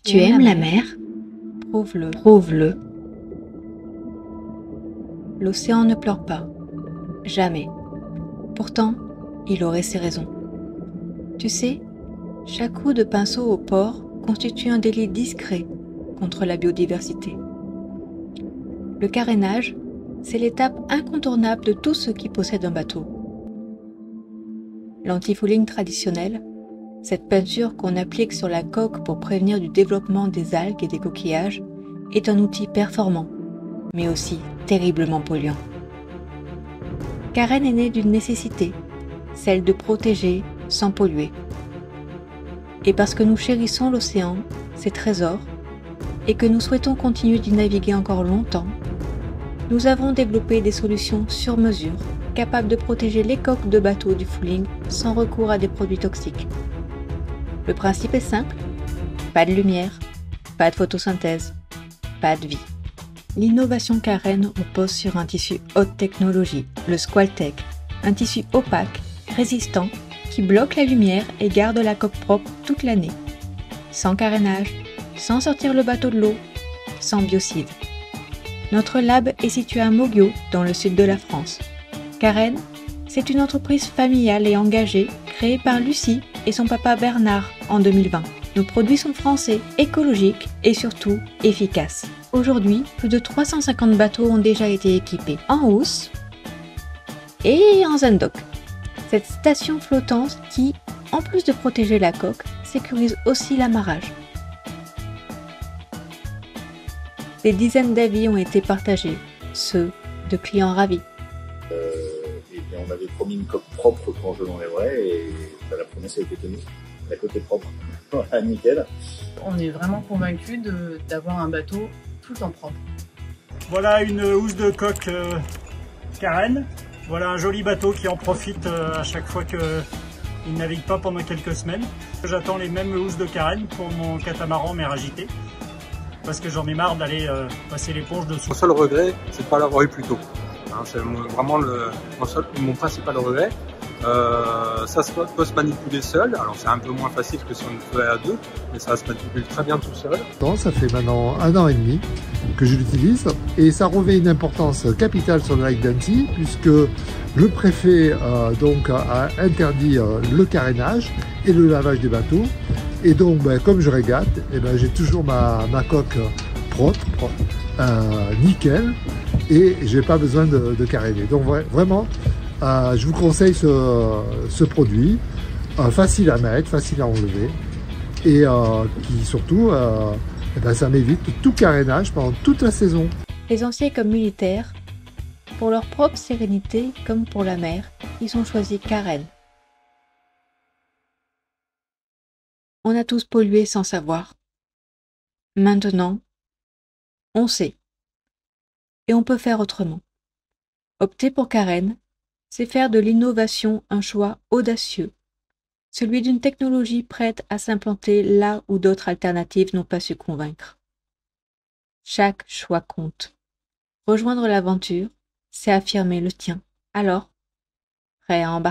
Tu aimes la mer? Prouve-le. Prouve-le. L'océan ne pleure pas. Jamais. Pourtant, il aurait ses raisons. Tu sais, chaque coup de pinceau au port constitue un délit discret contre la biodiversité. Le carénage, c'est l'étape incontournable de tous ceux qui possèdent un bateau. L'antifouling traditionnel, cette peinture qu'on applique sur la coque pour prévenir du développement des algues et des coquillages, est un outil performant, mais aussi terriblement polluant. Carène est née d'une nécessité, celle de protéger sans polluer. Et parce que nous chérissons l'océan, ses trésors, et que nous souhaitons continuer d'y naviguer encore longtemps, nous avons développé des solutions sur mesure, capables de protéger les coques de bateaux du fouling sans recours à des produits toxiques. Le principe est simple, pas de lumière, pas de photosynthèse, pas de vie. L'innovation Carène repose sur un tissu haute technologie, le Squaltech, un tissu opaque, résistant, qui bloque la lumière et garde la coque propre toute l'année. Sans carénage, sans sortir le bateau de l'eau, sans biocide. Notre lab est situé à Moguio, dans le sud de la France. Carène, c'est une entreprise familiale et engagée, créée par Lucie et son papa Bernard en 2020. Nos produits sont français, écologiques et surtout efficaces. Aujourd'hui, plus de 350 bateaux ont déjà été équipés en housse et en zen-dock. Cette station flottante qui, en plus de protéger la coque, sécurise aussi l'amarrage. Des dizaines d'avis ont été partagés, ceux de clients ravis. Et bien on avait promis une coque propre quand je l'enlèverais et la promesse a été tenue. La coque est propre. Voilà, nickel. On est vraiment convaincus d'avoir un bateau tout le temps propre. Voilà une housse de coque Carène. Voilà un joli bateau qui en profite à chaque fois qu'il ne navigue pas pendant quelques semaines. J'attends les mêmes housses de Carène pour mon catamaran mer agité. Parce que j'en ai marre d'aller passer l'éponge dessus. Mon seul regret, c'est de ne pas l'avoir eu plus tôt. Hein, c'est vraiment mon principal regret. Ça peut se manipuler seul, alors c'est un peu moins facile que si on le faisait à deux, mais ça se manipule très bien tout seul. Ça fait maintenant 1 an et demi que je l'utilise et ça revêt une importance capitale sur le lac d'Annecy puisque le préfet a interdit le carénage et le lavage des bateaux. Et donc, comme je régate, j'ai toujours ma coque propre, nickel, et j'ai pas besoin de caréner. Donc vraiment, je vous conseille ce produit, facile à mettre, facile à enlever, et qui surtout, ça m'évite tout carénage pendant toute la saison. Les anciens comme militaires, pour leur propre sérénité comme pour la mer, ils ont choisi Carène. On a tous pollué sans savoir. Maintenant, on sait. Et on peut faire autrement. Opter pour Carène, c'est faire de l'innovation un choix audacieux, celui d'une technologie prête à s'implanter là où d'autres alternatives n'ont pas su convaincre. Chaque choix compte. Rejoindre l'aventure, c'est affirmer le tien. Alors, prêt à embarquer?